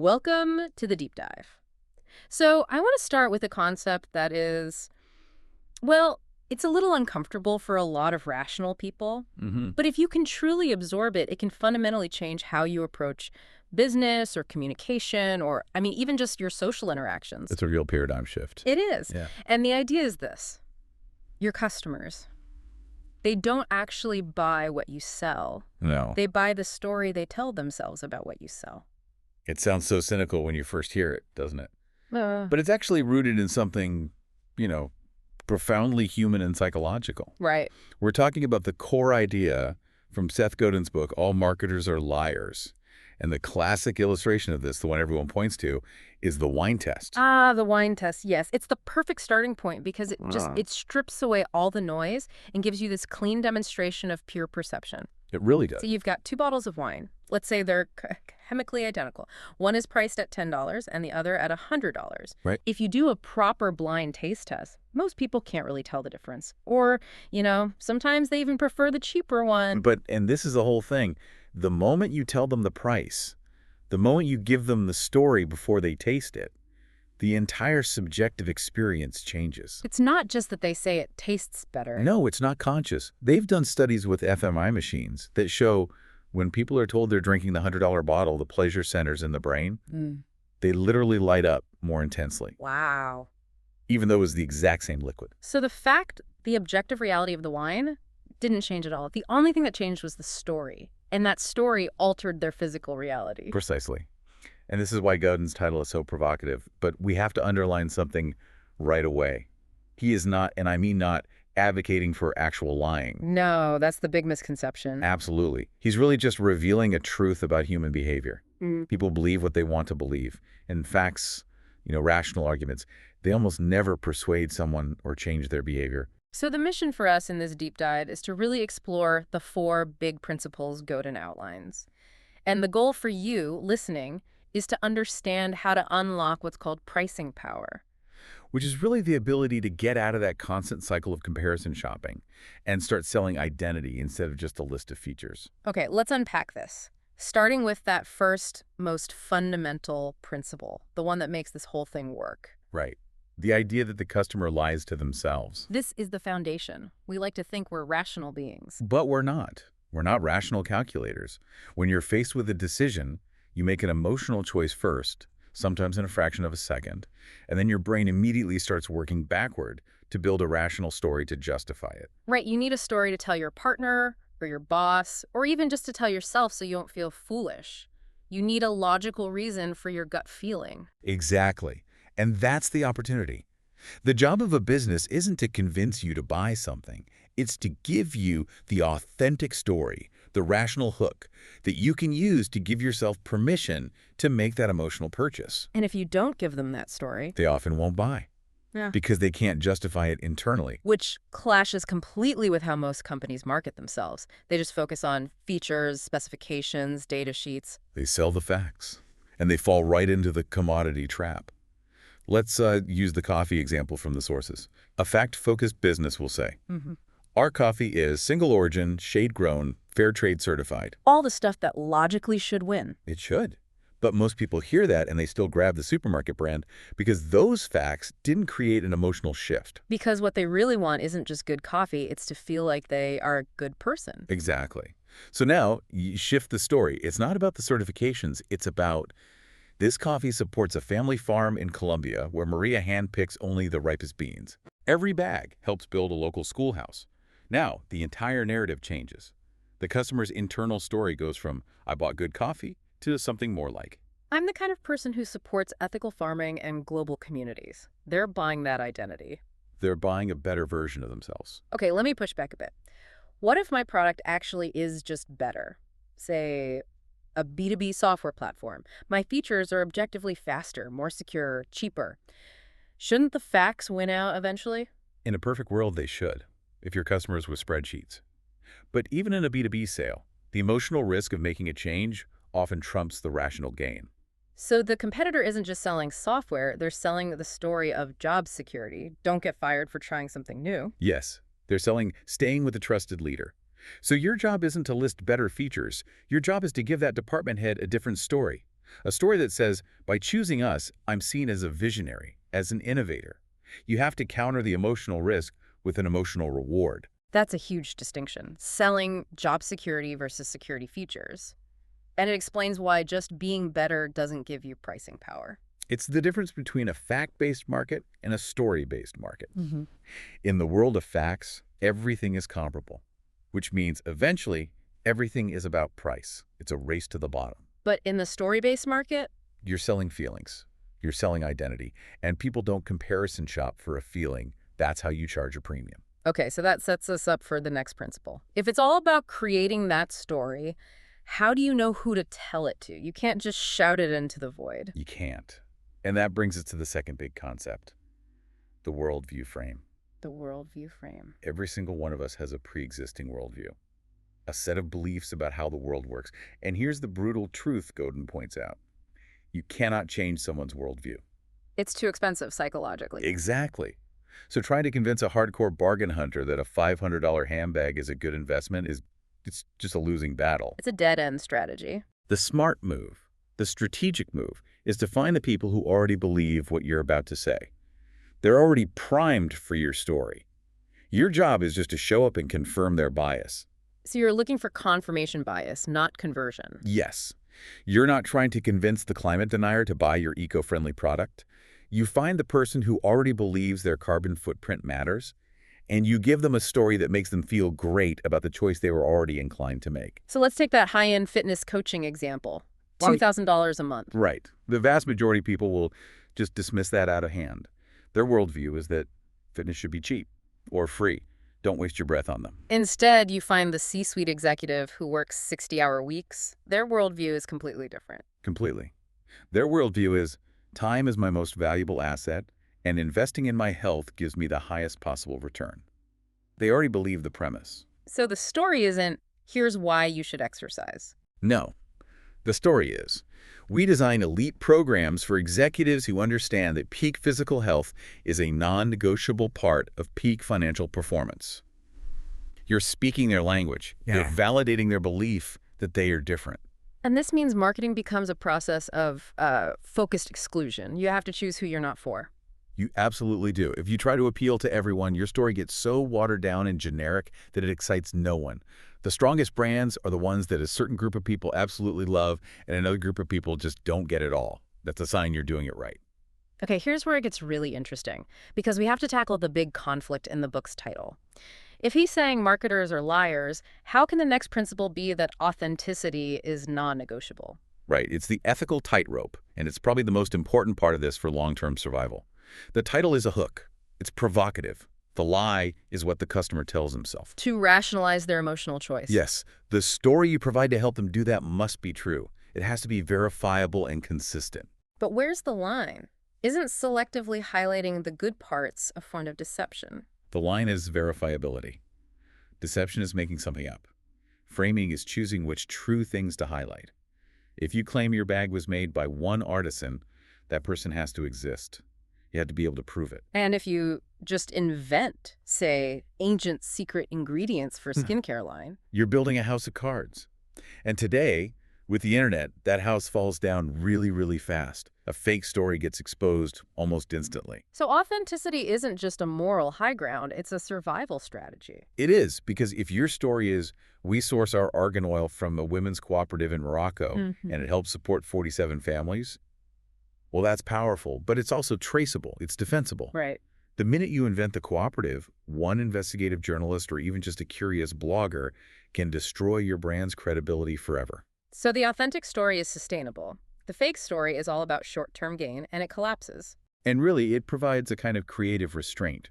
Welcome to the deep dive. So, I want to start with a concept that is, well, it's a little uncomfortable for a lot of rational people. Hmm. But if you can truly absorb it, it can fundamentally change how you approach business or communication or, even just your social interactions. It's a real paradigm shift. It is. Yeah. And the idea is this: your customers, they don't actually buy what you sell, No, they buy the story they tell themselves about what you sell. it sounds so cynical when you first hear it, doesn't it? Uh, But it's actually rooted in something, you know, profoundly human and psychological. right. We're talking about the core idea from Seth Godin's book, All Marketers Are Liars. And the classic illustration of this, the one everyone points to, is the wine test. Ah, the wine test. Yes, it's the perfect starting point because it strips away all the noise and gives you this clean demonstration of pure perception. It really does. So you've got two bottles of wine. Let's say they're chemically identical. One is priced at $10 and the other at $100. Right. If you do a proper blind taste test, most people can't really tell the difference. Or, sometimes they even prefer the cheaper one. And this is the whole thing. The moment you tell them the price, the moment you give them the story before they taste it, the entire subjective experience changes. It's not just that they say it tastes better. No, it's not conscious. They've done studies with fMRI machines that show when people are told they're drinking the $100 bottle, the pleasure centers in the brain, Mm. they literally light up more intensely, Wow. even though it was the exact same liquid. So the objective reality of the wine didn't change at all. The only thing that changed was the story. And that story altered their physical reality. Precisely. And this is why Godin's title is so provocative. But we have to underline something right away. He is not, and I mean not, advocating for actual lying. No, that's the big misconception. Absolutely. He's really just revealing a truth about human behavior. Mm. People believe what they want to believe. And facts, rational arguments, they almost never persuade someone or change their behavior. So the mission for us in this deep dive is to really explore the four big principles Godin outlines. And the goal for you, listening, is to understand how to unlock what's called pricing power. Which is really the ability to get out of that constant cycle of comparison shopping and start selling identity instead of just a list of features. Okay, let's unpack this. Starting with that first, most fundamental principle, the one that makes this whole thing work. Right. The idea that the customer lies to themselves. This is the foundation. We like to think we're rational beings. But we're not. We're not rational calculators. When you're faced with a decision, you make an emotional choice first, sometimes in a fraction of a second, and then your brain immediately starts working backward to build a rational story to justify it. Right, you need a story to tell your partner or your boss, or even just to tell yourself so you don't feel foolish. You need a logical reason for your gut feeling. Exactly. And that's the opportunity. The job of a business isn't to convince you to buy something. It's to give you the authentic story, the rational hook that you can use to give yourself permission to make that emotional purchase. And if you don't give them that story, They often won't buy because they can't justify it internally. which clashes completely with how most companies market themselves. They just focus on features, specifications, data sheets. They sell the facts, and they fall right into the commodity trap. Let's use the coffee example from the sources. A fact-focused business will say, Mm-hmm. our coffee is single origin, shade-grown, fair trade certified. All the stuff that logically should win. It should. But most people hear that and they still grab the supermarket brand because those facts didn't create an emotional shift. Because what they really want isn't just good coffee, it's to feel like they are a good person. Exactly. So now you shift the story. It's not about the certifications. It's about this coffee supports a family farm in Colombia where Maria handpicks only the ripest beans. Every bag helps build a local schoolhouse. Now, the entire narrative changes. The customer's internal story goes from, I bought good coffee, to something more like, I'm the kind of person who supports ethical farming and global communities. They're buying that identity. they're buying a better version of themselves. Okay, let me push back a bit. What if my product actually is just better? Say, a B2B software platform. My features are objectively faster, more secure, cheaper. Shouldn't the facts win out eventually? In a perfect world, they should, if your customers with spreadsheets. But even in a B2B sale, the emotional risk of making a change often trumps the rational gain. So the competitor isn't just selling software, they're selling the story of job security. Don't get fired for trying something new. Yes, they're selling staying with a trusted leader. So your job isn't to list better features. Your job is to give that department head a different story, A story that says, by choosing us, I'm seen as a visionary, as an innovator. You have to counter the emotional risk with an emotional reward. That's a huge distinction, selling job security versus security features. And it explains why just being better doesn't give you pricing power. It's the difference between a fact-based market and a story-based market. Mm-hmm. In the world of facts, everything is comparable, which means eventually everything is about price. It's a race to the bottom. But in the story-based market, You're selling feelings. You're selling identity. And people don't comparison shop for a feeling. That's how you charge a premium. okay, so that sets us up for the next principle. If it's all about creating that story, how do you know who to tell it to? You can't just shout it into the void. You can't. And that brings us to the second big concept, the worldview frame. The worldview frame. Every single one of us has a pre-existing worldview, a set of beliefs about how the world works. And here's the brutal truth Godin points out. You cannot change someone's worldview. It's too expensive psychologically. Exactly. So trying to convince a hardcore bargain hunter that a $500 handbag is a good investment it's just a losing battle. It's a dead-end strategy. The smart move, the strategic move, is to find the people who already believe what you're about to say. They're already primed for your story. Your job is just to show up and confirm their bias. So you're looking for confirmation bias, not conversion. Yes, you're not trying to convince the climate denier to buy your eco-friendly product. You find the person who already believes their carbon footprint matters, and you give them a story that makes them feel great about the choice they were already inclined to make. So let's take that high-end fitness coaching example. $2,000 a month. Right. The vast majority of people will just dismiss that out of hand. Their worldview is that fitness should be cheap or free. Don't waste your breath on them. Instead, you find the C-suite executive who works 60-hour weeks. Their worldview is completely different. Completely. Their worldview is, time is my most valuable asset, and investing in my health gives me the highest possible return. They already believe the premise. So the story isn't, here's why you should exercise. No. The story is, we design elite programs for executives who understand that peak physical health is a non-negotiable part of peak financial performance. You're speaking their language. Yeah. You're validating their belief that they are different. And this means marketing becomes a process of focused exclusion. You have to choose who you're not for. You absolutely do. If you try to appeal to everyone, your story gets so watered down and generic that it excites no one. The strongest brands are the ones that a certain group of people absolutely love and another group of people just don't get it all. That's a sign you're doing it right. Okay, here's where it gets really interesting, because we have to tackle the big conflict in the book's title. If he's saying marketers are liars, how can the next principle be that authenticity is non-negotiable? Right. It's the ethical tightrope, and it's probably the most important part of this for long-term survival. The title is a hook. It's provocative. The lie is what the customer tells himself. To rationalize their emotional choice. Yes, the story you provide to help them do that must be true. It has to be verifiable and consistent. But where's the line? Isn't selectively highlighting the good parts a form of deception? The line is verifiability. Deception is making something up. Framing is choosing which true things to highlight. If you claim your bag was made by one artisan, that person has to exist. You have to be able to prove it. And if you just invent, say, ancient secret ingredients for skincare line. You're building a house of cards. And today, with the internet, that house falls down really, really fast. A fake story gets exposed almost instantly. So authenticity isn't just a moral high ground, it's a survival strategy. It is, because if your story is, we source our argan oil from a women's cooperative in Morocco, and it helps support 47 families, well, that's powerful, but it's also traceable. It's defensible. Right. The minute you invent the cooperative, one investigative journalist or even just a curious blogger can destroy your brand's credibility forever. So the authentic story is sustainable. The fake story is all about short-term gain, and it collapses. And really, it provides a kind of creative restraint.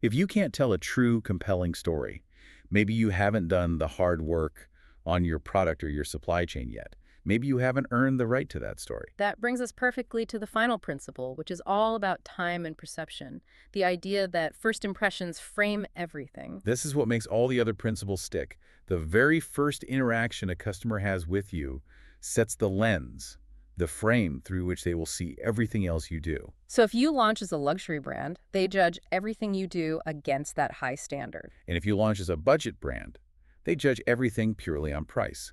If you can't tell a true, compelling story, maybe you haven't done the hard work on your product or your supply chain yet. Maybe you haven't earned the right to that story. That brings us perfectly to the final principle, which is all about time and perception. The idea that first impressions frame everything. This is what makes all the other principles stick. The very first interaction a customer has with you sets the lens, the frame through which they will see everything else you do. So if you launch as a luxury brand, they judge everything you do against that high standard. And if you launch as a budget brand, they judge everything purely on price.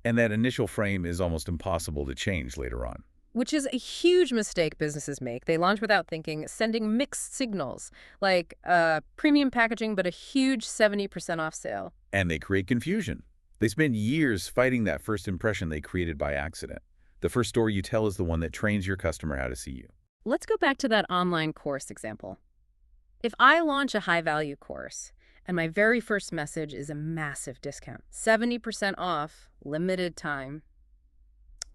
And that initial frame is almost impossible to change later on. Which is a huge mistake businesses make. They launch without thinking, sending mixed signals, like premium packaging but a huge 70% off sale. And they create confusion. They spend years fighting that first impression they created by accident. The first story you tell is the one that trains your customer how to see you. Let's go back to that online course example. If I launch a high-value course and my very first message is a massive discount, 70% off, limited time,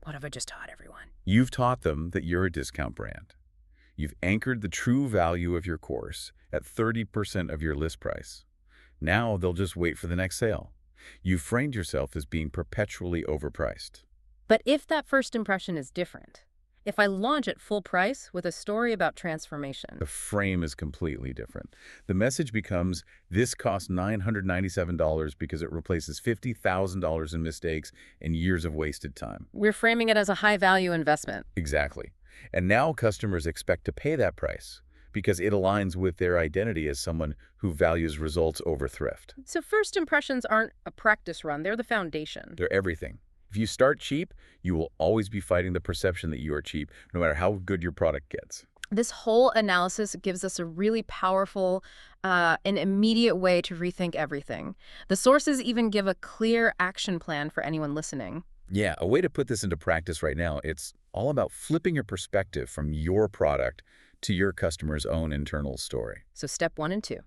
what have I just taught everyone? You've taught them that you're a discount brand. You've anchored the true value of your course at 30% of your list price. Now they'll just wait for the next sale. You've framed yourself as being perpetually overpriced. But if that first impression is different, if I launch at full price with a story about transformation, The frame is completely different. The message becomes, this costs $997 because it replaces $50,000 in mistakes and years of wasted time. we're framing it as a high-value investment. Exactly. And now customers expect to pay that price because it aligns with their identity as someone who values results over thrift. So first impressions aren't a practice run, they're the foundation. They're everything. If you start cheap, you will always be fighting the perception that you are cheap, no matter how good your product gets. This whole analysis gives us a really powerful and immediate way to rethink everything. The sources even give a clear action plan for anyone listening. Yeah, a way to put this into practice right now, it's all about flipping your perspective from your product to your customer's own internal story. So step 1 and 2.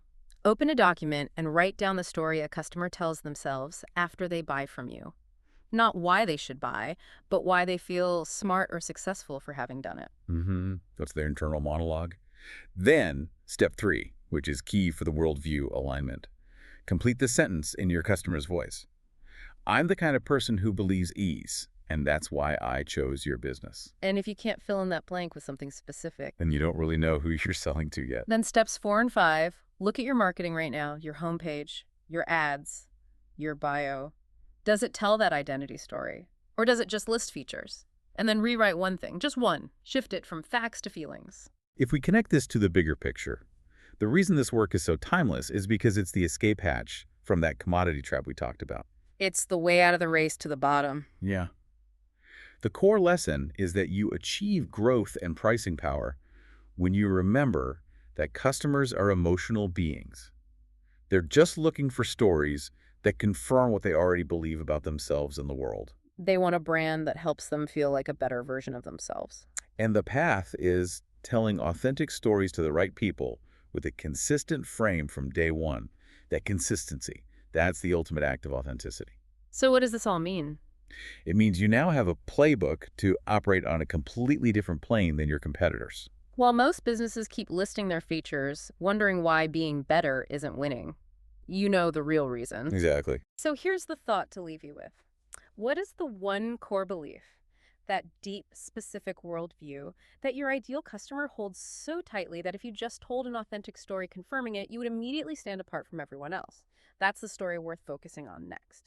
Open a document and write down the story a customer tells themselves after they buy from you. Not why they should buy, but why they feel smart or successful for having done it. That's their internal monologue. Then, step 3, which is key for the worldview alignment. Complete the sentence in your customer's voice. I'm the kind of person who believes ease, and that's why I chose your business. And if you can't fill in that blank with something specific, Then you don't really know who you're selling to yet. then steps 4 and 5, look at your marketing right now, your homepage, your ads, your bio. Does it tell that identity story? Or does it just list features? And then rewrite one thing, just one. Shift it from facts to feelings. If we connect this to the bigger picture, the reason this work is so timeless is because it's the escape hatch from that commodity trap we talked about. It's the way out of the race to the bottom. Yeah. The core lesson is that you achieve growth and pricing power when you remember that customers are emotional beings. They're just looking for stories that confirm what they already believe about themselves and the world. They want a brand that helps them feel like a better version of themselves. And the path is telling authentic stories to the right people with a consistent frame from day one. That consistency, that's the ultimate act of authenticity. So what does this all mean? It means you now have a playbook to operate on a completely different plane than your competitors. While most businesses keep listing their features, wondering why being better isn't winning, you know the real reason. Exactly. So here's the thought to leave you with. What is the one core belief, that deep, specific worldview, that your ideal customer holds so tightly that if you just told an authentic story confirming it, you would immediately stand apart from everyone else? That's the story worth focusing on next.